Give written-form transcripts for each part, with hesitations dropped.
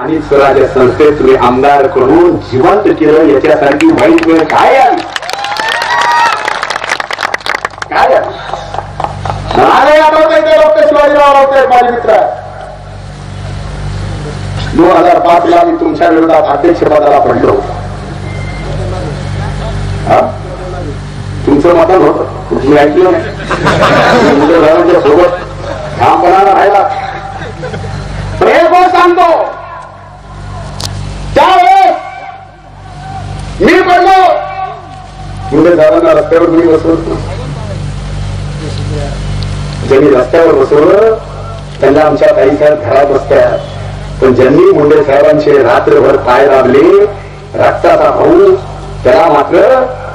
स्थानिक स्वराज्य संस्थेत तुम्ही आमदार करून जिवंत केलं, याच्यासारखी वाईट वेळ काय आली? काय मला आठवतंय ते डॉक्टर शिवाजीराव रावते माझे मित्र 2005 ला मी तुमच्या विरोधात अध्यक्षपदाला पडलो होतो. तुमचं मतदान होतं, तुम्ही ऐकलं नाही. सोबत ठामपणानं राहिला. पण एक गोष्ट सांगतो, त्यावेळेस मी पडलो मुंडे साहेबांना रस्त्यावर तुम्ही बसवलं. ज्यांनी रस्त्यावर बसवलं त्यांना आमच्या काही साहेब घरात बसत्यात, पण ज्यांनी मुंडे साहेबांचे रात्रभर पाय दाबले, रक्ताचा भाऊ, त्याला मात्र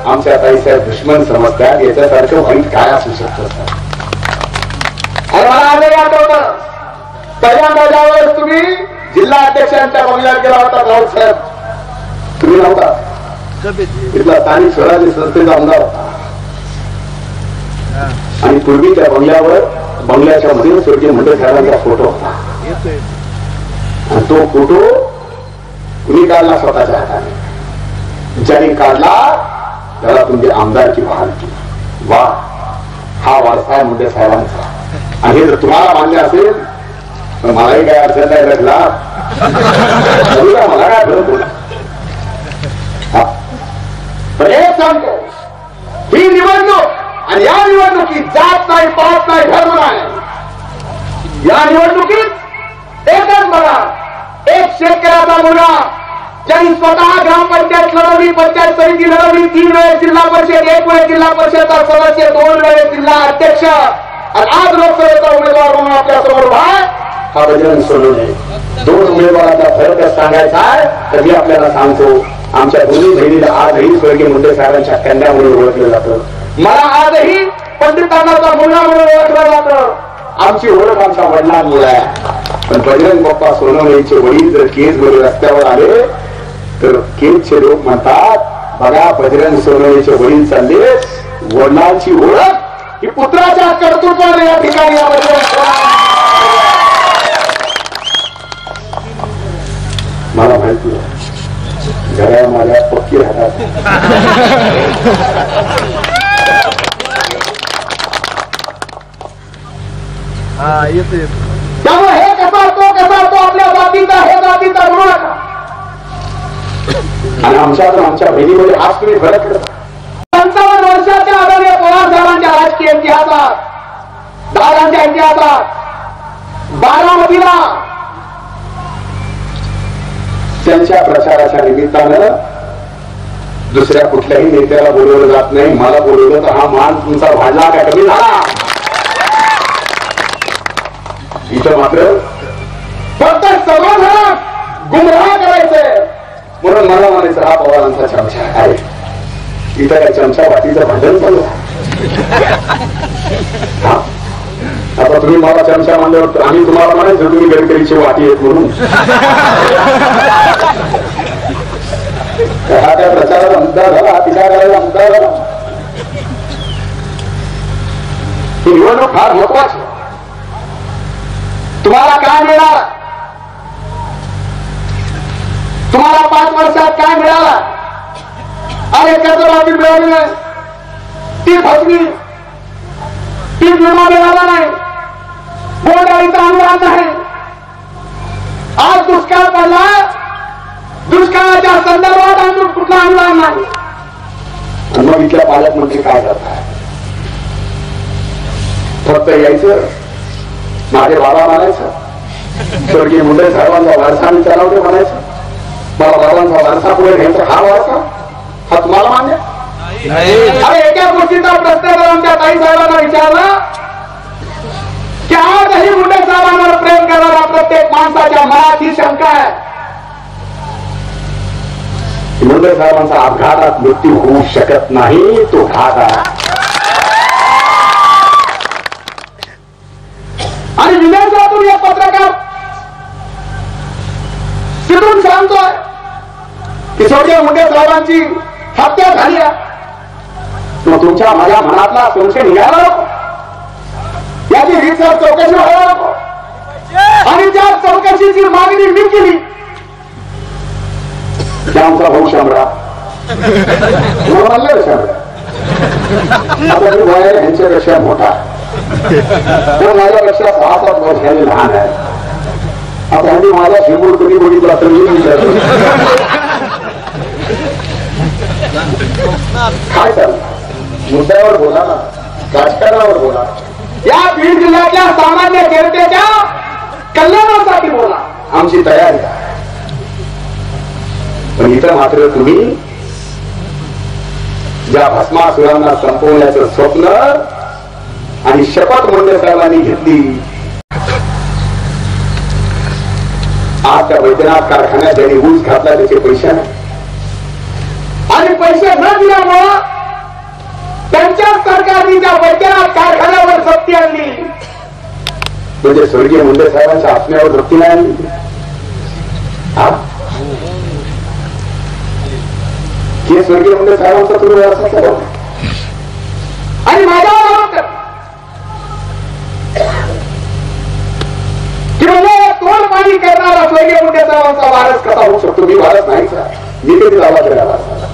आमच्या काही साहेब दुश्मन समजतात. याच्यासारखं वाईट काय असू शकतं? आणि मला आजही आठवतं, पहिल्यांदा ज्यावेळेस तुम्ही जिल्हा अध्यक्षांच्या बंगल्यात गेला होता राऊत साहेब, तुम्ही नव्हता, तिथला स्थानिक स्वराज्य संस्थेचा आमदार होता. आणि पूर्वी त्या बंगल्याच्या मध्ये स्वर्गीय मुंडे साहेबांचा फोटो होता. आणि तो फोटो कुणी काढला? स्वतःच्या हाताने. ज्यांनी काढला त्याला तुमची आमदारकी बहाल केली. वा, हा वारसा आहे मुंडे साहेबांचा. आणि जर तुम्हाला मान्य असेल तर मलाही काय अडचण नाही लागला, मला काय फरक पडला. पण एक सांगतो, ही निवडणूक आणि या निवडणुकीत जात नाही, पात नाही, धर्म नाही. या निवडणुकीत एकच बघा, एक शेतकऱ्याचा मुलगा ज्यांनी स्वतः ग्रामपंचायत लढवली, पंचायत समिती लढवली, 3 वेळेस जिल्हा परिषद, 1 वेळेस जिल्हा परिषदचा सदस्य, 2 वेळेस जिल्हा अध्यक्ष, आणि आज लोकसभेचा उमेदवार म्हणून आपल्या समोर आहे हा बजरंग सोनवणे. 2 उमेदवारांचा फरकच सांगायचा आहे तर मी आपल्याला सांगतो, आमच्या दोन्ही बहिणीला आजही स्वर्गीय मुंडे साहेबांच्या कन्या म्हणून ओळखलं जातं. मला आजही पंडितांचा मुलगा म्हणून ओळखलं जातं. आमची ओळख आमच्या वडिलांमुळे आहे. पण बजरंग बाप्पा सोनवणेचे वडील जर केस मध्ये रस्त्यावर आले तर केसचे लोक म्हणतात, बघा बजरंग सोनवणेचे वडील चालले, वडिलांची ओळख ही पुत्राच्या कर्तृत्वाने या ठिकाणी मला माहिती आहे, घरा माझ्या पक्की राहतात. त्यामुळे हे कसा तो आपल्या जातीचा, हे जातीचा म्हणू नका. आणि आमच्या बहिणीमध्ये आज तुम्ही फरक करता. 55 वर्षाच्या आधारे पवार साहेबांच्या राजकीय इतिहासात, दादांच्या इतिहासात बारामतीला त्यांच्या प्रचाराच्या निमित्तानं दुसऱ्या कुठल्याही नेत्याला बोलवलं जात नाही. मला बोलवलं तर हा मान तुमचा वाढला का कमी झाला? इथं मात्र फक्त समाधान गुमराह करायचंय म्हणून मला म्हणायचं हा पवारांचा चमचा आहे. इथं काय चमचा वाटीचं भांडण चालू आहे. आता तुम्ही मला चमचा म्हणल्यावर आम्ही तुम्हाला म्हणायचं तुम्ही गडकरीची वाटी आहेत म्हणून. हा त्या प्रचाराचा मुद्दा झाला, तिच्या करायचा मुद्दा झाला. ही निवडणूक फार महत्वाची. तुम्हाला काय मिळालं? तुम्हाला 5 वर्षात काय मिळालं? अरे कर्जमाफी मिळाली नाही, ती फसली, ती विमा मिळाला नाही, बोंडअळीचं अनुदान नाही. आज दुष्काळ पडला, दुष्काळाच्या संदर्भात अजून कुठला अनुदान नाही. मग इथल्या पालकमंत्री काय करतात? फक्त यायचं, माझे बाबा म्हणायचं, स्वर्गीय मुंडे साहेबांचा वारसा मी चालवते म्हणायचं. मला बाबांचा वारसा पुढे घ्यायचा, हा वारसा हा तुम्हाला मान्य? अरे एका गोष्टीचा प्रश्न जर आमच्या ताई साहेबांना विचारला की आजही मुंडे साहेबांवर प्रेम करणारा प्रत्येक माणसाच्या मनात ही शंका आहे, मुंडे साहेबांचा अपघातात मृत्यू होऊ शकत नाही, तो घात आहे. आणि विदेशातून एक पत्रकार तिथून सांगतोय की स्वर्गीय मुंडे साहेबांची हत्या झाली आहे. मग तुमच्या माझ्या मनातला संशय निघायला नको, याची रिसर्च चौकशी व्हायला नको. आणि त्या चौकशीची मागणी मी केली आमचा भाऊ शामळा म्हणलं शामळा आता मी वयाला ह्यांच्यापेक्षा मोठा तर माझ्यापेक्षा 6-7 वर्षांनी लहान आहे. आता ह्यांनी माझा शिमूळ कधी बघितला तर मी विचारतो काय चाललं मुद्द्यावर बोला ना, राजकारणावर बोला, या बीड जिल्ह्यातल्या सामान्य जनतेच्या कल्याणासाठी बोला. आमची तयारी आहे. पण इथं मात्र तुम्ही ज्या भस्मासुरांना संपवण्याचं स्वप्न आणि शपथ मुंडे साहेबांनी घेतली, आज त्या वैद्यनाथ कारखान्यात ज्यांनी ऊस घातला त्याचे पैसे नाही आणि पैसे न दिल्यामुळं त्यांच्या सरकारने त्या वैद्यनाथ कारखान्यावर जप्ती आणली. म्हणजे स्वर्गीय मुंडे साहेबांच्या आत्म्यावर जप्ती नाही आणली. हे स्वर्गीय मुंडे साहेबांचा तुम्ही व्यवस्था करा आणि माझ्यावर आरोप करा की म्हणजे तोड पाणी करणारा स्वर्गीय मुंडे साहेबांचा वारस कसा होऊ शकतो. मी वारस नाही सर, मी कधी दावा केला वारसाचा.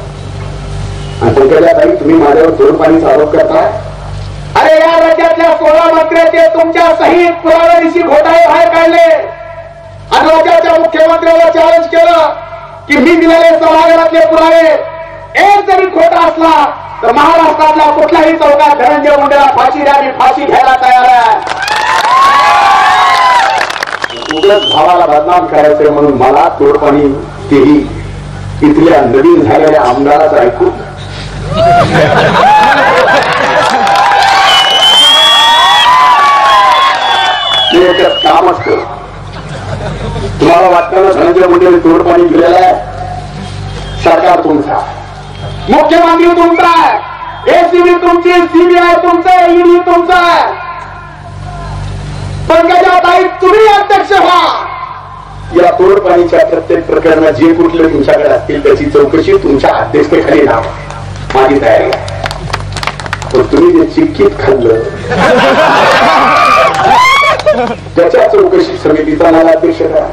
आणि पंकजाताई तुम्ही माझ्यावर तोड पाणीचा आरोप करताय. अरे या राज्यातल्या 16 मंत्र्याचे तुमच्या सहित पुराव्यानिशी घोटाळे बाहेर काढले आणि राज्याच्या मुख्यमंत्र्याला चॅलेंज केलं की मी दिलेले सभागृहातले पुरावे एक जरी खोटा असला तर महाराष्ट्रातल्या कुठल्याही चौकात धनंजय मुंडेला फाशी द्या, मी फाशी घ्यायला तयार आहे. उगाच भावाला बदनाम करायचंय म्हणून मला तोडपाणी तेही इथल्या नवीन झालेल्या आमदाराचं ऐकून एकच काम असतं. तुम्हाला वाटतं ना धनंजय मुंडेने तोडपाणी दिलेलं आहे, सरकार तुमचा, मुख्यमंत्री तुमचा आहे, एसीबी तुमची, सीबीआय तुमचं, ईडी तुमचं आहे. पंकजाताई तुम्ही अध्यक्ष व्हा. या तोडपाणीच्या प्रत्येक प्रकरणात जे कुठले तुमच्याकडे असतील त्याची चौकशी तुमच्या अध्यक्षतेखाली लावा. माझी तयारी आहे. पण तुम्ही जे चिक्कीत खाल्लं त्याच्या चौकशी समितीचा मला अध्यक्ष करा.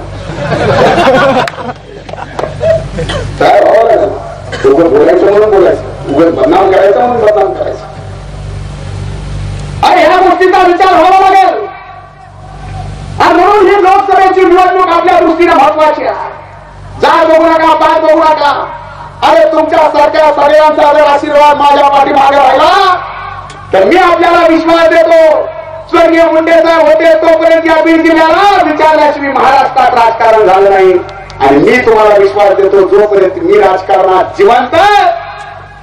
काय व्हावं लागेल. उगं बोलायचं म्हणून बोलायचं, उगं बदनाम करायचं म्हणून बदनाम करायचं. अरे ह्या गोष्टीचा विचार व्हावा लागेल. आणि म्हणून ही लोकसभेची निवडणूक आपल्या दृष्टीने महत्वाची आहे. जा बघू नका, पाय बघू नका. अरे तुमच्यासारख्या सगळ्यांचा जर आशीर्वाद माझ्या पाठीमागे राहिला तर मी आपल्याला विश्वास देतो, स्वर्गीय मुंडे साहेब होते तोपर्यंत या बीड जिल्ह्याला विचारल्याशिवाय महाराष्ट्रात राजकारण झालं नाही. आणि मी तुम्हाला विश्वास देतो, जोपर्यंत मी राजकारणात जिवंत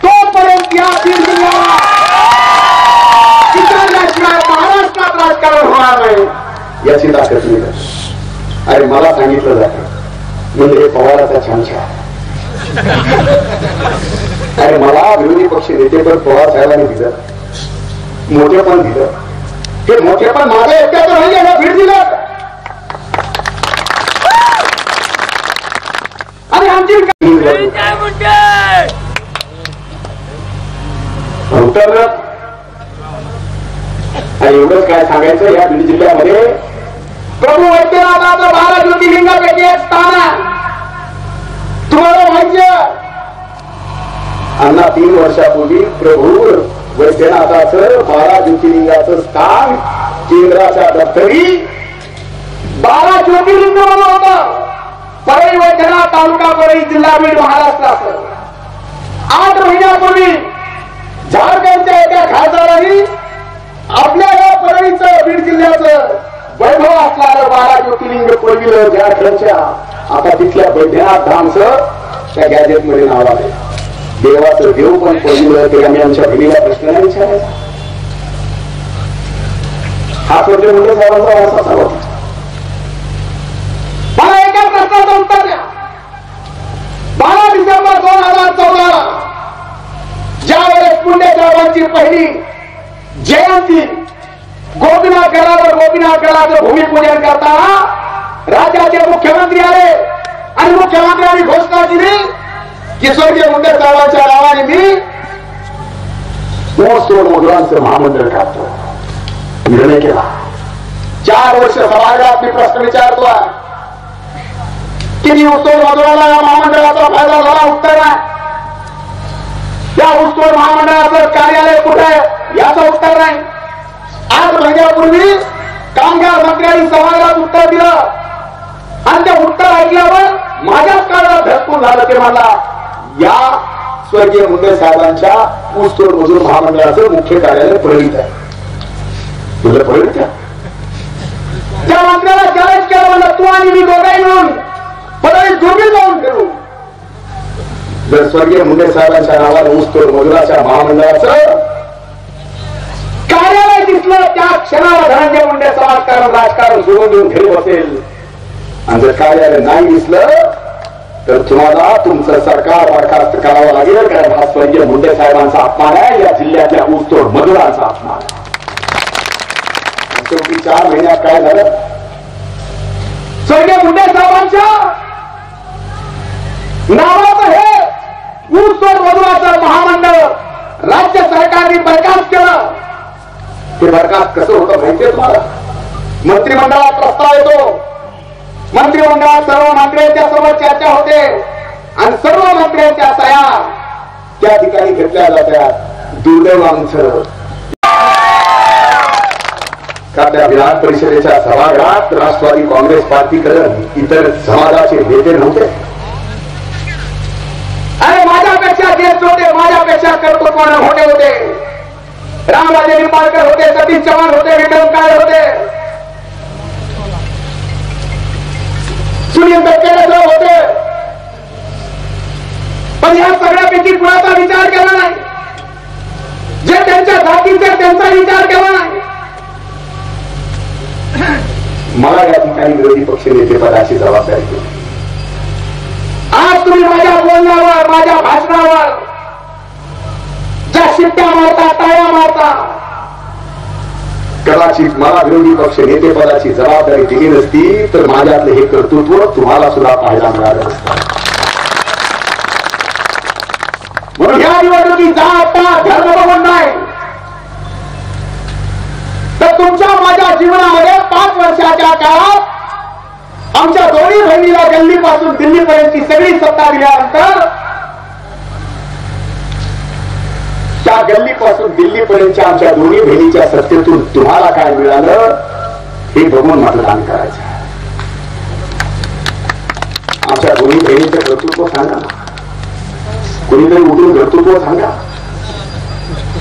तोपर्यंत या बीड जिल्ह्याला विचारल्याशिवाय महाराष्ट्रात राजकारण होणार नाही. याची ताकद मी. अरे मला सांगितलं जातं म्हणजे हे पवाराचा छानछा. अरे मला विरोधी पक्ष नेते पण पवार साहेबांनी दिलं, मोठे पण दिलं. हे मोठे पण माझं एकट्याचं नाही आहे, बीड दिलं. आणि आमची आणि एवढंच काय सांगायचं, या बीड जिल्ह्यामध्ये प्रभू वैद्यनाथाचं 12 ज्योतिर्लिंगापैकी एक स्थान आहे. तुम्हाला माहिती अण्णा 3 वर्षापूर्वी प्रभू वैद्यनाथाचं 12 ज्योतिर्लिंगाचं स्थान केंद्राच्या दफ्तरी 12 ज्योतिर्लिंग म्हणून होतं. परळी वैद्यनाथ तालुका परळी जिल्हा बीड महाराष्ट्राचं. 8 महिन्यापूर्वी झारखंडच्या एका खासदारांनी आपल्या या परळीचं बीड जिल्ह्याचं वैभव असणारं 12 ज्योतिर्लिंग पळविलं झारखंडच्या. आता तिथल्या वैद्यनाथ धामचं त्या गॅजेट मध्ये नाव आले. देवाचं देव पण पळविलं ते आम्ही आमच्या भगिनीला प्रश्न नाही विचारायचा. हा स्वर्गीय मुंडे साहेबांचा वारसा सर्व. मला एका प्रश्नाचं उत्तर द्या. 12 डिसेंबर 2014 ज्या वेळेस मुंडे साहेबांची पहिली जयंती गोपीनाथ गडाचं भूमिपूजन करताना राज्याचे मुख्यमंत्री आले आणि मुख्यमंत्र्यांनी घोषणा दिली की स्वर्गीय मुंडे साहेबांच्या नावाने मी ऊसतोड मजुरांचं महामंडळ टाकतो. निर्णय केला. 4 वर्ष सभागृहात मी प्रश्न विचारतोय. किती ऊसतोड मजुराला या महामंडळाचा फायदा झाला उत्तर नाही. या ऊसतोड महामंडळाचं कार्यालय कुठे आहे याचं उत्तर नाही. 8 महिन्यापूर्वी कामगार मंत्र्यांनी सभागृहात उत्तर दिलं आणि ते उत्तर ऐकल्यावर माझ्याच काळात धडकून झालं. ते मला या स्वर्गीय मुंडे साहेबांच्या ऊसतोड मजूर महामंडळाचं मुख्य कार्यालय परळीत आहे. तुझं परळीत आहे. त्या मंत्र्याला चॅलेंज केलं म्हणलं तू आणि मी दोघाही मिळून परळीत दोघी जाऊन फिरू. जर स्वर्गीय मुंडे साहेबांच्या नावाने ऊसतोड मजुराच्या महामंडळाचं कार्यालय दिसलं त्या क्षणाला धनंजय मुंडे समाजकारण राजकारण सोडून देऊन घरी बसेल. आणि जर कार्यालय नाही दिसलं तर तुम्हाला तुमचं सरकार बरखास्त करावं लागेल. कारण हा स्वर्गीय मुंडे साहेबांचा अपमान आहे. या जिल्ह्यातल्या ऊसतोड मजुरांचा अपमान आहे. शेवटी 4 महिन्यात काय झालं? स्वर्गीय मुंडे साहेबांच्या नावाचं हे ऊसतोड मजुराचं महामंडळ राज्य सरकारने बरखास्त केलं. ते बरखास्त कसं होतं माहितीये तुम्हाला? मंत्रिमंडळात प्रस्ताव येतो. मंत्रिमंडळात सर्व मंत्र्यांच्या सोबत चर्चा होते आणि सर्व मंत्र्यांच्या सह्या त्या ठिकाणी घेतल्या जातात. दुर्दैव आमचं का त्या विधान परिषदेच्या सभागृहात राष्ट्रवादी काँग्रेस पार्टीकडे इतर समाजाचे नेते नव्हते. अरे माझ्यापेक्षा ज्येष्ठ होते, माझ्यापेक्षा कर्तृत्वाने मोठे होते. रामराजे निंबाळकर होते, सतीश चव्हाण होते, विक्रम काळे होते, सुनील तटकरे होते. पण या सगळ्यापैकी कुणाचा विचार केला नाही. जे त्यांच्या जातीचे त्यांचा विचार केला नाही. मला या ठिकाणी विरोधी पक्ष नेते पदाची जबाबदारी दिली. आज तुम्ही माझ्या बोलण्यावर माझ्या भाषणावर ज्या शिट्ट्या मारता टाळ्या मारता कदाचित मला विरोधी पक्ष नेते पदाची जबाबदारी दिली नसती तर माझ्यातलं हे कर्तृत्व तुम्हाला सुद्धा पाहायला मिळालं नसतं. म्हणून या निवडणुकीत जात धर्म बघून नाही तर तुमच्या माझ्या जीवनामध्ये 5 वर्षाच्या काळात आमच्या दोन्ही बहिणीला गल्लीपासून दिल्लीपर्यंतची सगळी सत्ता दिल्यानंतर त्या गल्लीपासून दिल्लीपर्यंतच्या आमच्या दोन्ही बहिणीच्या सत्तेतून तुम्हाला काय मिळालं हे बघून मतदान करायचं. आमच्या दोन्ही बहिणीचं कर्तृत्व सांगा ना. कोणीतरी उठून कर्तृत्व सांगा.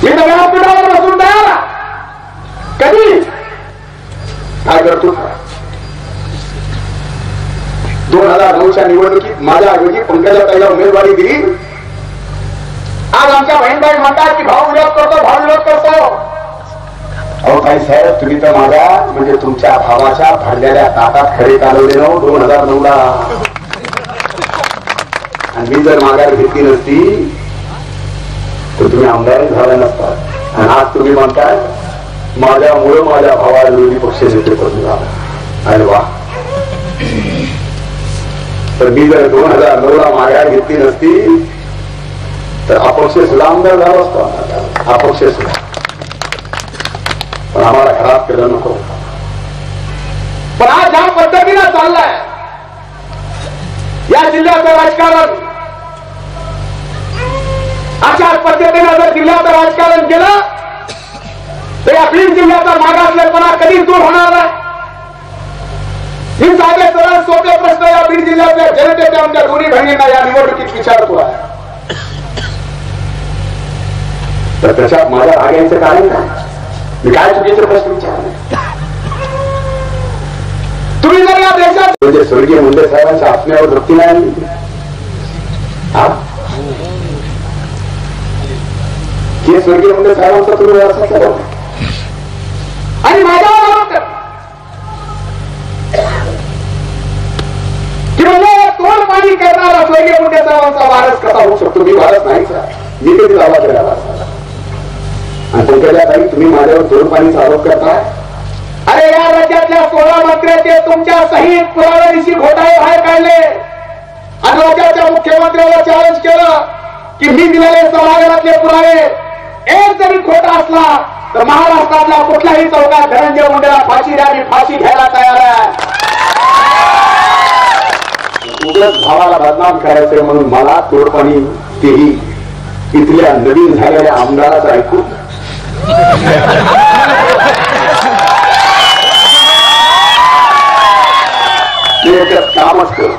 हे व्यासपीठावर बसून तयार कधी काय कर्तृत्व? 2009च्या निवडणुकीत माझ्या ऐवजी पंकजाताईला उमेदवारी दिली. आज आमच्या बहीणबाई म्हणतात की भाऊ विरोध करतो, भाऊ विरोध करतो. अहो ताई साहेब तुम्ही तर माझ्या म्हणजे तुमच्या भावाच्या भरलेल्या ताटात खरे चालवले ना 2009ला. आणि मी जर माघार घेतली नसती तर तुम्ही आमदार झाला नसतात. आणि आज तुम्ही म्हणताय माझ्यामुळे माझ्या भावाला विरोधी पक्ष नेते पद झाला. अरे वा. तर मी जर 2009ला माघार घेतली नसती तर अपक्ष सुद्धा आमदार झाला असतो. अपक्ष सुद्धा. पण आम्हाला खराब केलं नको. पण आज ज्या पद्धतीनं चाललाय या जिल्ह्याचं राजकारण अशाच पद्धतीनं जर जिल्ह्याचं राजकारण केलं तर या बीड जिल्ह्याचा मागासलेपणा कधीच दूर होणार नाही. ही साधे सरळ सोपे प्रश्न या बीड जिल्ह्याच्या जनतेच्या आमच्या दोन्ही बहिणींना या निवडणुकीत विचारतो आहे. तर त्याच्यात माझ्या भाग्याचं कारण काय? मी काय चुकीचे प्रश्न विचारले? तुम्ही जर या देशात म्हणजे स्वर्गीय मुंडे साहेबांच्या आत्म्यावर वृत्ती नाही हे स्वर्गीय मुंडे साहेबांचा तुम्ही व्यवस्था केला आणि माझ्यावर की म्हणजे तोड पाणी करणारा स्वर्गीय मुंडे साहेबांचा वारस कसा होऊ शकतो? मी वारस नाही सर. मी कधी दावा केला वारसाला. आणि पंकजाताई तुम्ही माझ्यावर तोड पाणीचा आरोप करताय. अरे या राज्यातल्या 16 मंत्र्याचे तुमच्या सहित पुराव्याविषयी घोटाळे बाहेर काढले आणि राज्याच्या मुख्यमंत्र्याला चॅलेंज केलं की मी दिलेले सभागृहातले पुरावे एक जरी खोटा असला तर महाराष्ट्रातल्या कुठल्याही चौकात धनंजय मुंडेला फाशी द्या, मी फाशी घ्यायला तयार आहे. उगाच भावाला बदनाम करायचं म्हणून मला तोडपाणी तेही इथल्या नवीन झालेल्या आमदाराचं ऐकू ते एकच कामच कर.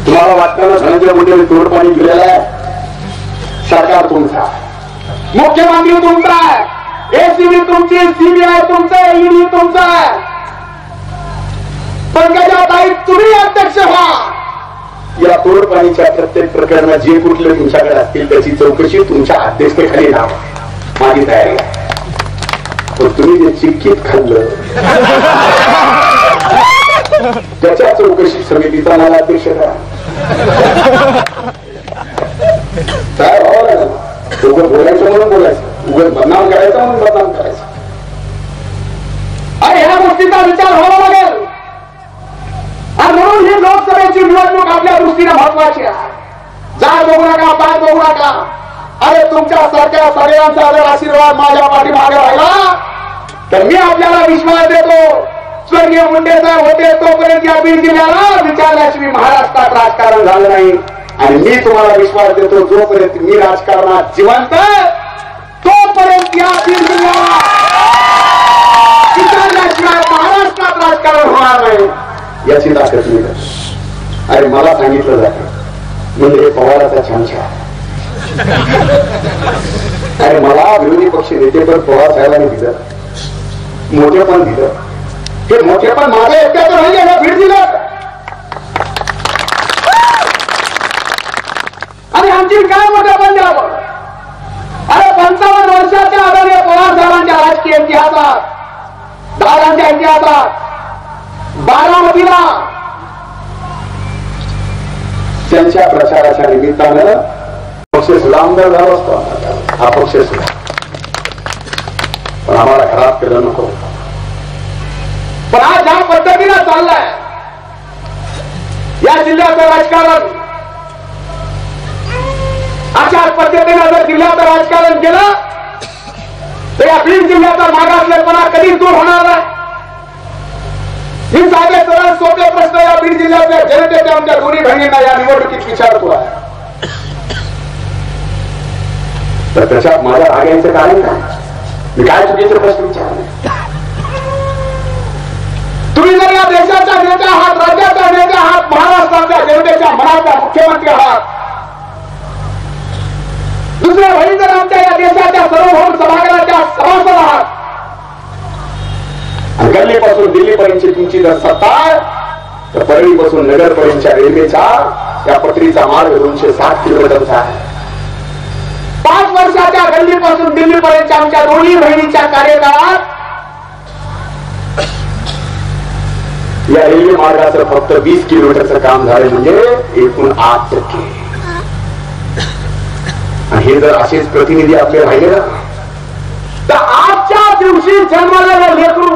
तुम्हाला वाटतं ना धनंजय मुंडेने तोडपाणी दिलेलं आहे. सरकार तुमचा, मुख्यमंत्री तुमचा आहे, एसीबी तुमची, सीबीआय तुमचं, ईडी तुमचं आहे. पंकजाताई तुम्ही अध्यक्ष व्हा. या तोडपाणीच्या प्रत्येक प्रकरणात जे कुठले तुमच्याकडे असतील त्याची चौकशी तुमच्या अध्यक्षतेखाली लावा. माझी तयारी आहे. पण तुम्ही जे चिक्कीत खाल्लं त्याच्या चौकशी समितीचा मला अध्यक्ष करा. काय उगं बोलायचं म्हणून बोलायचं, उगं बदनाम करायचं म्हणून बदनाम करायचं. अरे ह्या गोष्टीचा विचार व्हावा लागेल. आणि म्हणून ही लोकसभेची निवडणूक आपल्या दृष्टीने महत्वाची आहे. जात बघू नका, पात बघू नका. अरे तुमच्यासारख्या सगळ्यांचा जर आशीर्वाद माझ्या पाठीमागे राहिला तर मी आपल्याला विश्वास देतो, स्वर्गीय मुंडे साहेब होते तोपर्यंत या बीड जिल्ह्याला विचारल्याशिवाय महाराष्ट्रात राजकारण झालं नाही. आणि मी तुम्हाला विश्वास देतो, जोपर्यंत मी राजकारणात जिवंत तोपर्यंत या बीड जिल्ह्याला विचारल्याशिवाय महाराष्ट्रात राजकारण होणार नाही. याची ताकद मी करतो. अरे मला सांगितलं जातं म्हणजे हे पवाराचा छानछा. अरे मला विरोधी पक्ष नेते पण पवार साहेबांनी दिलं, मोठे पण दिलं. हे मोठे पण माझ्या एकट्याचं नाही आहे, बीड जिल्ह्यात. आणि आमची काय मोठं पण द्यावं. अरे 55 वर्षाच्या आधारे पवार साहेबांच्या राजकीय इतिहासात, दादांच्या इतिहासात बारामतीला त्यांच्या प्रचाराच्या निमित्तानं पक्ष सुद्धा आमदार झाला असतो. हा पक्ष सुद्धा पण आम्हाला खराब केलं नको. पण आज ज्या पद्धतीनं चाललाय या जिल्ह्याचं राजकारण, अशाच पद्धतीनं जर जिल्ह्याचं राजकारण केलं तर या बीड जिल्ह्याचा मागासलेपणा कधीच दूर होणार नाही. ही साधे सरळ सोपे प्रश्न या बीड जिल्ह्यातल्या जनतेच्या आमच्या दोन्ही बहिणींना या निवडणुकीत विचारतो आहे. तर त्याच्यात माझ्या रागायचं कारण काय? मी काय चुकीचे प्रश्न विचारले? तुम्ही जर या देशाच्या नेते आहात, राज्याच्या नेते आहात, महाराष्ट्राच्या जनतेच्या मनाचा मुख्यमंत्री आहात, दुसऱ्या बहिणी जर आमच्या या देशाच्या सार्वभौम सभागृहाच्या सभासद आहात आणि गल्लीपासून दिल्लीपर्यंतची तुमची जर सत्ता आहे तर परळीपासून नगरपर्यंतच्या रेल्वेचा या पटरीचा मार्ग 260 किलोमीटरचा आहे. 5 वर्षाच्या गल्लीपासून दिल्लीपर्यंतच्या आमच्या दोन्ही बहिणीच्या कार्यकाळात या रेल्वे मार्गाचं फक्त 20 किलोमीटरचं काम झालं म्हणजे एकूण 8%. आणि हे जर असेच प्रतिनिधी आपले राहिले ना तर आजच्या दिवशी जन्माला लेकरू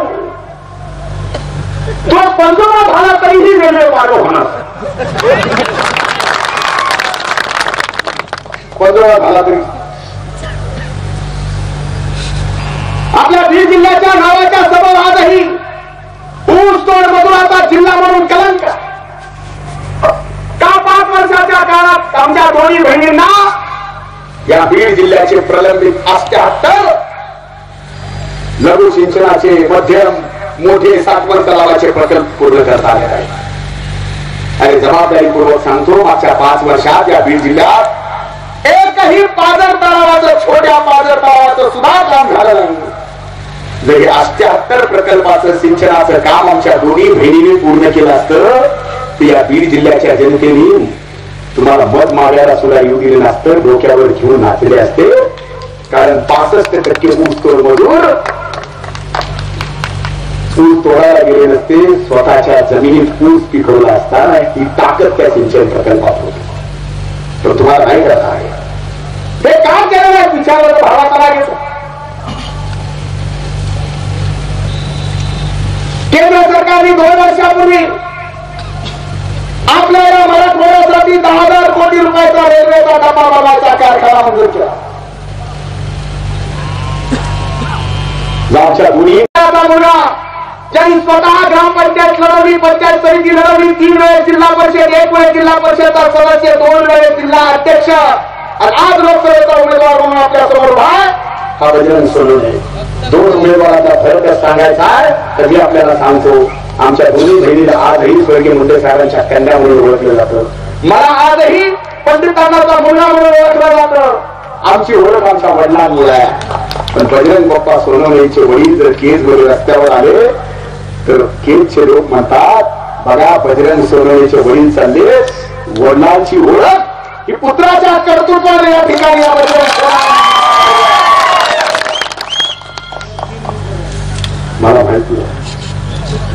तो 15 झाला तरीही रेल्वे मार्ग होणार. 15 झाला तरी आपल्या बीड जिल्ह्याच्या नावाच्या समोर आजही ऊस तोड मजुराचा जिल्हा म्हणून कलंक. का 5 वर्षाच्या काळात आमच्या दोन्ही बहिणींना या बीड जिल्ह्याचे प्रलंबित 78 लघु सिंचनाचे, मध्यम मोठे साठवण तलावाचे प्रकल्प पूर्ण करता आले आहे. आणि जबाबदारीपूर्वक सांगतो, मागच्या 5 वर्षात या बीड जिल्ह्यात एकही पाझर तलावाचं, छोट्या पाझर तलावाचं सुद्धा काम झालं नाही. जर हे 78 प्रकल्पाचं सिंचनाचं काम आमच्या दोन्ही बहिणींनी पूर्ण केलं असतं तर या बीड जिल्ह्याच्या जनतेने तुम्हाला मत मागायला सुद्धा येऊ दिले नसतं, डोक्यावर घेऊन नाचले असते. कारण 65% ऊसतोड मजूर ऊस तोडायला गेले नसते, स्वतःच्या जमिनीत ऊस पिकवला असता. ही ताकद त्या सिंचन प्रकल्पात होती. तर तुम्हाला नाही करता आहे हे काय केलं नाही विचारलं भावाचा घेतो. केंद्र सरकारने 2 वर्षापूर्वी आपल्या या मराठवाड्यासाठी 10,000 कोटी रुपयाचा रेल्वेचा डबा बनवायचा कारखाना मंजूर केला. आमच्या मुलगा ज्यांनी स्वतः ग्रामपंचायत लढवली, पंचायत समिती लढवली, 3 वेळेस जिल्हा परिषद, 1 वेळेस जिल्हा परिषदचा सदस्य, 2 वेळेस जिल्हा अध्यक्ष, आणि आज लोकसभेचा उमेदवार म्हणून आपल्या समोर हा बजरंग सोनवणे. 2 उमेदवारांचा फरक सांगायचा आहे तर मी आपल्याला सांगतो, आमच्या दोन्ही बहिणीला आजही स्वर्गीय मुंडे साहेबांच्या कन्या म्हणून ओळखलं जातं. मला आजही पंडित तानाचा मुलगा म्हणून ओळखलं जातं. आमची ओळख आमच्या वडिलांमुळे आहे. पण बजरंग बाप्पा सोनवणेचे वडील जर केस बरोबर रस्त्यावर आले तर केसचे लोक म्हणतात, बघा बजरंग सोनवणेचे वडील चालले, वडिलांची ओळख ही पुत्राच्या कर्तृत्वाने या ठिकाणी मला माहिती आहे.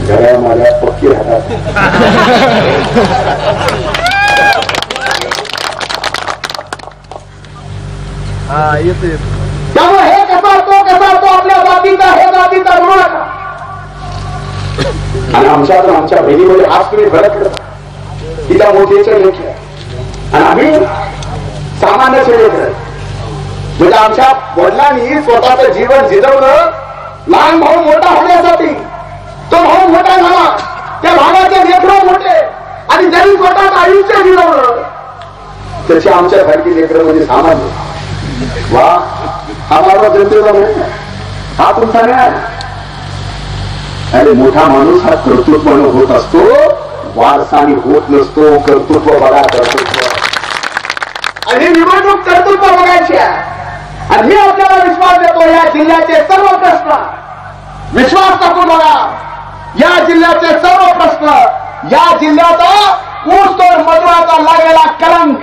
घरा माझ्या पक्की राहतात. त्यामुळे हे कसा तो आपल्या जातीचा, हे जातीचा म्हणू नका. आणि आमच्यातून आमच्या बहिणीमध्ये आज तुम्ही फरक करता. तिच्या मोठीचे लेख आहे आणि आम्ही सामान्यचे लेख आहे. म्हणजे आमच्या वडिलांनी स्वतःचं जीवन जिजवलं लहान भाऊ मोठा होण्यासाठी. तो भाऊ मोठा झाला, त्या भावाचे लेकरं मोठे, आणि ज्यांनी स्वतःचं आयुष्य जिरवलं त्याची आमच्या सारखी लेकरं म्हणजे सामान्य. वा, हा माझा जनतेचा नाही, हा तुमचा नाही. अरे मोठा माणूस हा कर्तृत्वानं होत असतो, वारसानी होत नसतो. कर्तृत्व बघा, कर्तृत्व. आणि निवडणूक कर्तृत्व बघायची आहे. आणि मी आपल्याला विश्वास देतो, या जिल्ह्याचे सर्व प्रश्न विश्वास टाकून बघा. या जिल्ह्याचे सर्व प्रश्न, या जिल्ह्याचा ऊसतोड मजुराचा लागलेला कलंक,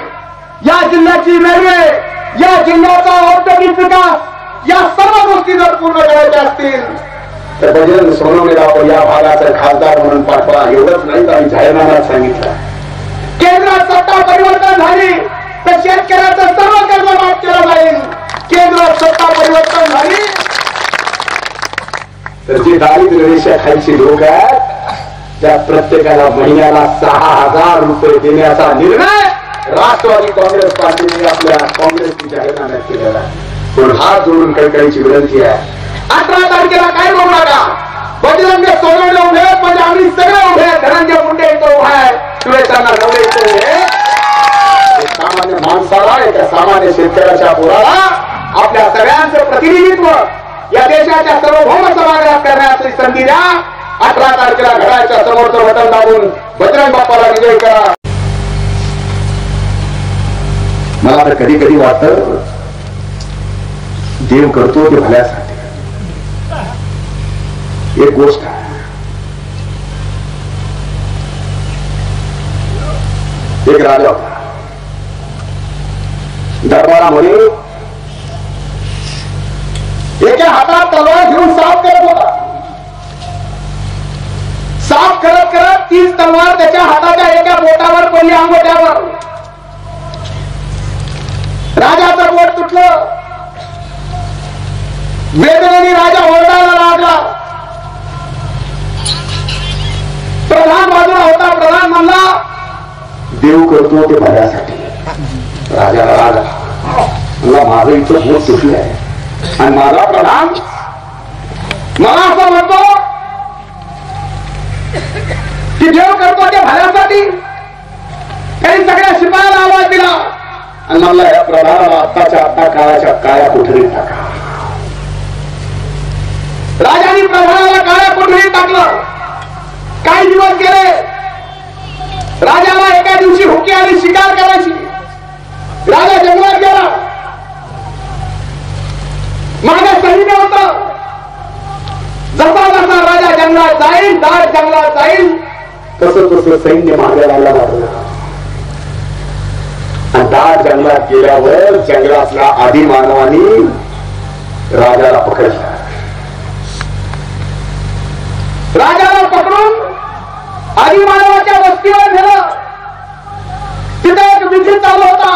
या जिल्ह्याची रेल्वे, या जिल्ह्याचा औद्योगिक विकास, या सर्व गोष्टी जर पूर्ण करायच्या असतील तर बजरंग सोनवणेला आपण या भागाचा खासदार म्हणून पाठवा. एवढंच नाही तर आम्ही जाहीरनाम्यात सांगितलं, केंद्रात सत्ता परिवर्तन झाली तर शेतकऱ्याचं सर्व कर्ज माफ केलं जाईल. केंद्रात सत्ता परिवर्तन झाली तर जे दारिद्र्य रेषेखालची लोक आहेत त्या प्रत्येकाला महिन्याला 6,000 रुपये देण्याचा निर्णय राष्ट्रवादी काँग्रेस पार्टीने आपल्या काँग्रेसची जाहीरनाम्यात केलेला आहे. पण हात जोडून कळकळीची विनंती आहे, 18 तारखेला काय बघू नका. बजरंग सोनवणे उभे आहेत म्हणजे आम्ही सगळे उभे आहेत. धनंजय मुंडे इथं उभा आहे, सुरेशांना नवरे इथं उभे. एक सामान्य माणसाला, एका सामान्य शेतकऱ्याच्या पोराला आपल्या सगळ्यांचं प्रतिनिधित्व या देशाच्या सार्वभौम सभागृहात करण्याची संधी द्या. 18 तारखेला घराच्या समोरचं बटन दाबून बजरंग बाप्पाला विजयी करा. मला तर कधी कधी वाटतं देव करतो ते भल्यासाठी. एक गोष्ट आहे, एक राजा होता, दरबारामध्ये एका हातात तलवार घेऊन साफ करत होता. साफ करत करत तीच तलवार त्याच्या हाताच्या एका बोटावर पडली, अंगठ्यावर. राजाचं बोट तुटलं. वेदनेने राजा ओरडायला लागला. प्रधान बाजूला होता. प्रधान म्हणला, देव करतो ते भल्यासाठी. राजाला राग आला. माझं इथं बोट तुटलं आहे आणि माझा प्रधान मला असं म्हणतो की देव करतो ते भल्यासाठी. त्यांनी सगळ्या शिपायाला आवाज दिला आणि मला या प्रधानाला आत्ताच्या आत्ता काळाच्या काळ्या कोठडीत टाका. राजाने प्रधानाला काळ्या कोठडीत टाकलं. काही दिवस गेले. राजाला एका दिवशी हुकी आली शिकार करायची. राजा जंगलात गेला. मागे सैन्य होतं. जसा जसा राजा जंगलात जाईल, दाट जंगलात जाईल, तसं तसं सैन्य मागे लागला लागलं. आणि दाट जंगलात गेल्यावर जंगलातल्या आदिमानवानी राजाला पकडला. राजाला पकडून आदिमानवाच्या वस्तीवर नेलं. तिथे एक विधी चालू होता.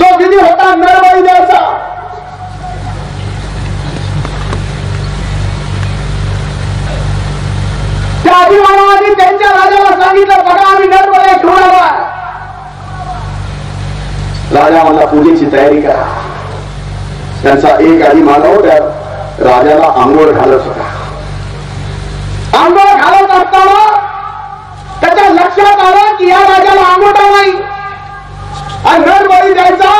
तो विधी होता नरबळी द्यायचा. त्या आदिमानवानी त्यांच्या राजाला सांगितलं, बघा आम्ही नरबळी घेऊन आला. राजा मला पूजेची तयारी करा. त्यांचा एक आदिमानव त्या राजाला आंघोळ घालत होता. आंघोळ घालत असताना त्याच्या लक्षात आलं की या राजाला अंगोठा नाही आणि नर बळी द्यायचा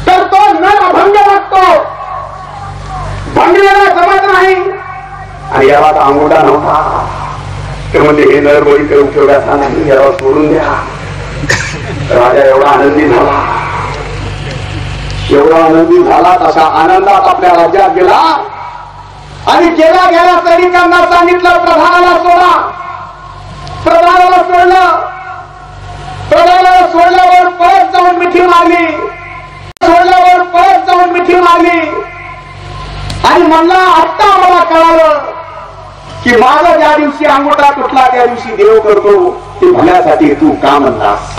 तर तो नर अभंग लागतो, भंगलेला जमत नाही आणि याला अंगोठा नव्हता. ते म्हणजे हे नर बळी काही उपयोगाचा नाही, याला सोडून द्या. राजा एवढा आनंदी झाला, एवढा आनंदी झाला, तसा आनंदात आपल्या राज्यात गेला आणि गेला सैनिकांना सांगितलं प्रधानाला सोडा. प्रधानाला सोडलं. प्रधानाला सोडल्यावर परत जाऊन मिठी मारली, सोडल्यावर परत जाऊन मिठी मारली आणि म्हणला आत्ता मला कळालं की माझा ज्या दिवशी अंगोठा तुटला त्या दिवशी देव करतो ते भल्यासाठी तू का म्हणलास.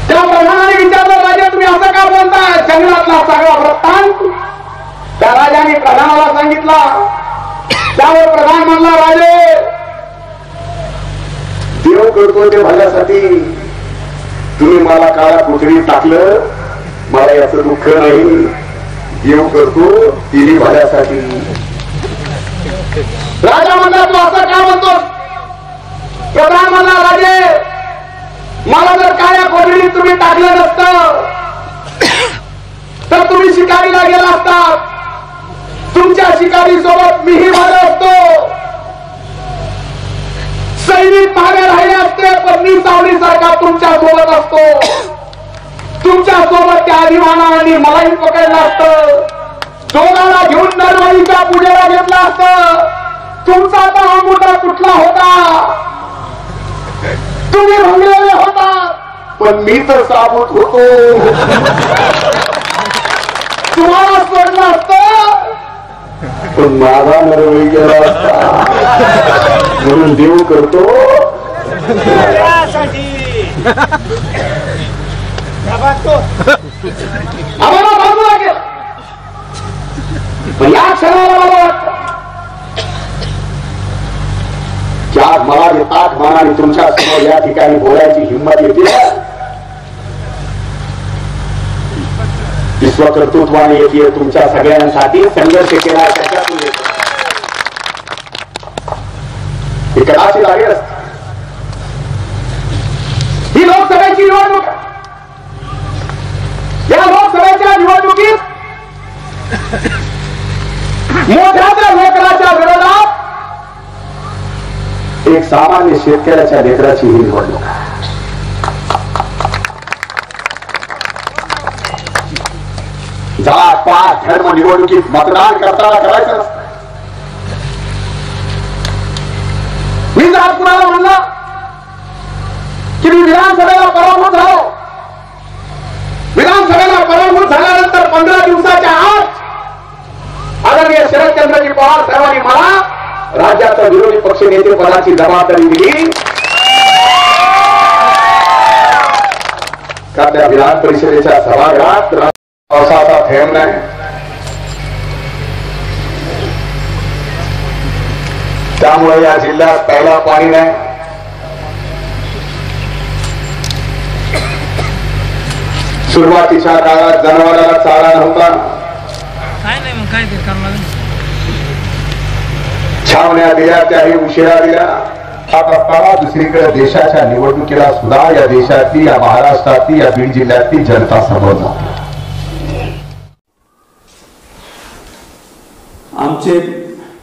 त्या प्रधानाने विचारलं राजा तुम्ही असं का बोलताय, जंगलातला सगळा वृत्तांत त्या राजाने प्रधानाला सांगितला. त्यावर प्रधान म्हणला राजे देव करतो ते भल्यासाठी, तुम्ही मला काळा कोठडीत टाकलं, मला याचं दुःख नाही, देव करतो तिने भल्यासाठी. राजा म्हणला तू असं का म्हणतोस. प्रधान म्हणला राजे मला जर काळ्या कोठडीत तुम्ही टाकलं नसतं तर तुम्ही शिकारीला गेला असतात, तुमच्या शिकारी सोबत मीही झालो असतो, सैनिक मागे राहिले असते पण मी सावलीसारखा तुमच्या सोबत असतो, तुमच्या सोबत त्या अभिमानाने मलाही पकडलं असतं, दोघांना घेऊन नरबळीच्या पूजेला घेतलं असतं. तुमचा तर अंगोठा तुटला होता, तुम्ही भंगलेले होता, पण मी तर साबूत होतो, तुम्हाला सोडलं असतं पण माझा नरबळी गेला असता. म्हणून देव करतो आम्हाला बाजूला गेला. पण या क्षणाला मला वाटतं ज्या मला येतात मनाने तुमच्या समोर या ठिकाणी बोलायची हिंमत येते, विश्वकर्तृत्वाने येते, तुमच्या सगळ्यांसाठी संघर्ष केला त्याच्यातून येतो. हे कदाचित आहे असते. ही लोकसभेची निवडणूक आहे. या लोकसभेच्या निवडणुकीत मोठ्या लेकराच्या विरोधात एक सामान्य शेतकऱ्याच्या लेकराची ही निवडणूक आहे. जात पात धर्म निवडणुकीत मतदान करताना करायचं नसतं. मी जर कुणाला म्हणलं की मी विधानसभेला पराभूत झालो, विधानसभेला पराभूत झाल्यानंतर 15 दिवसाच्या आत आदरणीय शरदचंद्रजी पवार साहेबांनी मला राज्याचा विरोधी पक्ष नेते पदाची जबाबदारी दिली, का त्या विधान परिषदेच्या सभागृहात पावसाचा थेंब नाही, त्यामुळे या जिल्ह्यात प्यायला पाणी नाही. सुरुवातीच्या काळात जनावराला चारा नव्हता, काय नाही मग काय ते करणार. छावण्या दिल्या त्याही उशिरा दिल्या. असताना दुसरीकडे देशाच्या निवडणुकीला सुद्धा या देशातली, या महाराष्ट्रातली, या बीड जिल्ह्यातली जनता समोर जाते. आमचे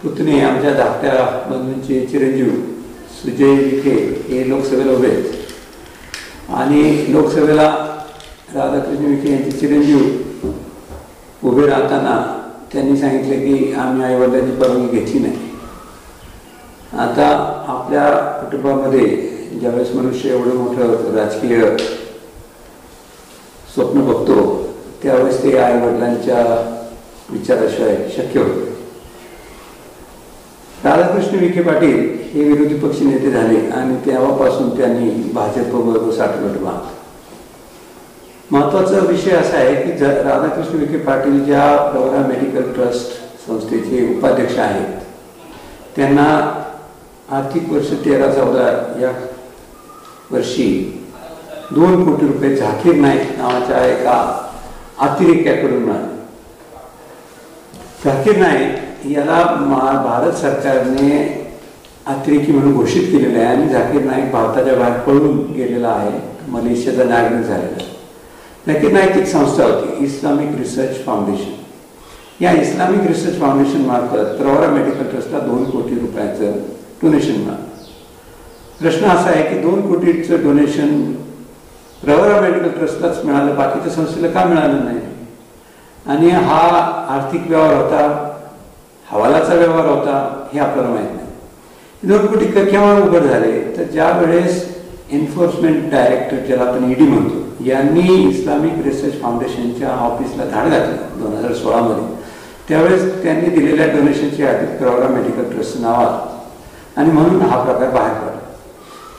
पुतणे, आमच्या धाकट्या बंधूंचे चिरंजीव सुजय विखे हे लोकसभेला उभे आहेत आणि लोकसभेला राधाकृष्ण विखे यांचे चिरंजीव उभे राहताना त्यांनी सांगितले की आम्ही आईवडिलांची परवानगी घेतली नाही. आता आपल्या कुटुंबामध्ये ज्यावेळेस मनुष्य एवढं मोठं राजकीय स्वप्न बघतो त्यावेळेस ते आईवडिलांच्या विचाराशिवाय शक्य होते. राधाकृष्ण विखे पाटील हे विरोधी पक्ष नेते झाले आणि तेव्हापासून त्यांनी भाजपबरोबर साठवट बांधलं. महत्वाचा विषय असा आहे की राधाकृष्ण विखे पाटील ज्या प्रवरा मेडिकल ट्रस्ट संस्थेचे उपाध्यक्ष आहेत त्यांना आर्थिक वर्ष 13-14 या वर्षी 2 कोटी रुपये झाकीर नाईक नावाच्या एका अतिरेक्याकडून मिळाले. झाकीर नाईक याला भारत सरकारने अतिरेकी म्हणून घोषित केलेलं आहे आणि झाकीर नाईक भारताच्या बाहेर पळून गेलेला आहे, मलेशियाचा नागरिक झालेला आहे. झाकीर नाईक एक संस्था होती, इस्लामिक रिसर्च फाउंडेशन. या इस्लामिक रिसर्च फाउंडेशन मार्फत प्रवरा मेडिकल ट्रस्टला 2 कोटी रुपयाचं डोनेशन मिळालं. प्रश्न असा आहे की 2 कोटीचं डोनेशन प्रवरा मेडिकल ट्रस्टलाच मिळालं, बाकीच्या संस्थेला का मिळालं नाही? आणि हा आर्थिक व्यवहार होता, हवालाचा व्यवहार होता, हे आपल्याला माहीत नाही. 2 कोटी केव्हा उघड झाले? तर ज्या वेळेस एन्फोर्समेंट डायरेक्टर, ज्याला आपण ईडी म्हणतो, यांनी इस्लामिक रिसर्च फाउंडेशनच्या ऑफिसला धाड घातली 2016 मध्ये. त्यावेळेस त्यांनी दिलेल्या डोनेशनची यादी प्रवरा मेडिकल ट्रस्ट नावात, आणि म्हणून हा प्रकार बाहेर पडला.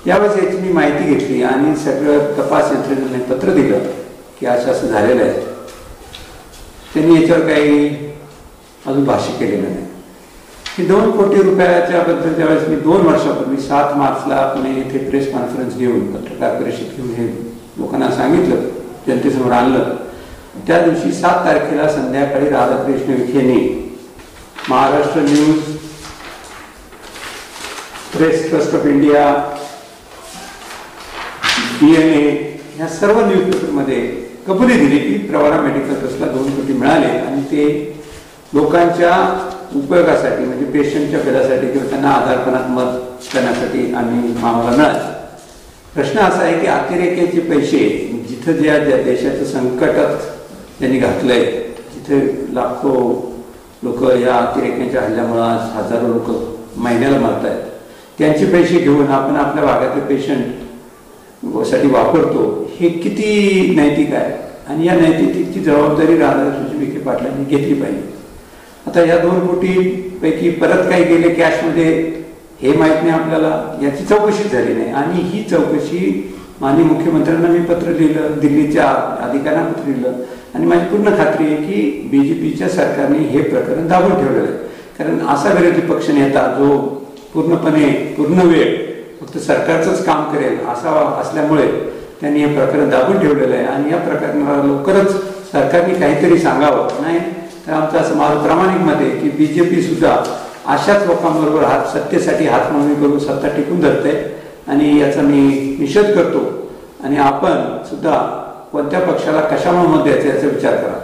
त्यावेळेस याची मी माहिती घेतली आणि सगळं तपास यंत्रणेने पत्र दिलं की असं झालेलं आहे. त्यांनी याच्यावर काही अजून भाष्य केलेलं नाही. की 2 कोटी रुपयाच्या बद्दल ज्यावेळेस मी 2 वर्षापूर्वी 7 मार्चला पुणे येथे प्रेस कॉन्फरन्स घेऊन, पत्रकार परिषद घेऊन हे लोकांना सांगितलं, जनतेसमोर आणलं, त्या दिवशी 7 तारखेला संध्याकाळी राधाकृष्ण विखेंनी Maharashtra news, press trust of India, DNA या सर्व न्यूजपेपरमध्ये कबुली दिली की प्रवरा मेडिकल ट्रस्टला 2 कोटी मिळाले आणि ते लोकांच्या उपयोगासाठी, म्हणजे पेशंटच्या बेलासाठी किंवा त्यांना आजारपणात मदत करण्यासाठी आम्ही आम्हाला मिळाले. प्रश्न असा आहे की अतिरेक्याचे पैसे जिथं ज्या देशाचं संकटात त्यांनी घातलंय, जिथे लाखो लोक या अतिरेक्याच्या हल्ल्यामुळे आज हजारो लोक महिन्याला मरत आहेत, त्यांचे पैसे घेऊन आपण आपल्या भागातले पेशंट साठी वापरतो, हे किती नैतिक आहे? आणि या नैतिकतेची जबाबदारी राधाकृष्ण विखे पाटलांनी घेतली पाहिजे. आता या 2 कोटी पैकी परत काही गेले कॅशमध्ये हे माहीत नाही आपल्याला, याची चौकशी झाली नाही. आणि ही चौकशी माननीय मुख्यमंत्र्यांना मी पत्र लिहिलं, दिल्लीच्या अधिकाऱ्यांना पत्र लिहिलं, आणि माझी पूर्ण खात्री आहे की BJPच्या सरकारने हे प्रकरण दाबून ठेवलेलं आहे. कारण असा विरोधी पक्ष नेता जो पूर्ण वेळ फक्त सरकारचंच काम करेल असा असल्यामुळे त्यांनी हे प्रकरण दाबून ठेवलेलं आहे. आणि या प्रकरणाला लवकरच सरकारने काहीतरी सांगावं. नाही तर आमचं असं माझं प्रामाणिक मत आहे की BJP सुद्धा अशाच लोकांबरोबर सत्तेसाठी हातमोडणी करून सत्ता टिकून धरते, आणि याचा मी निषेध करतो. आणि आपण सुद्धा कोणत्या पक्षाला कशामुळे मत द्यायचं याचा विचार करा.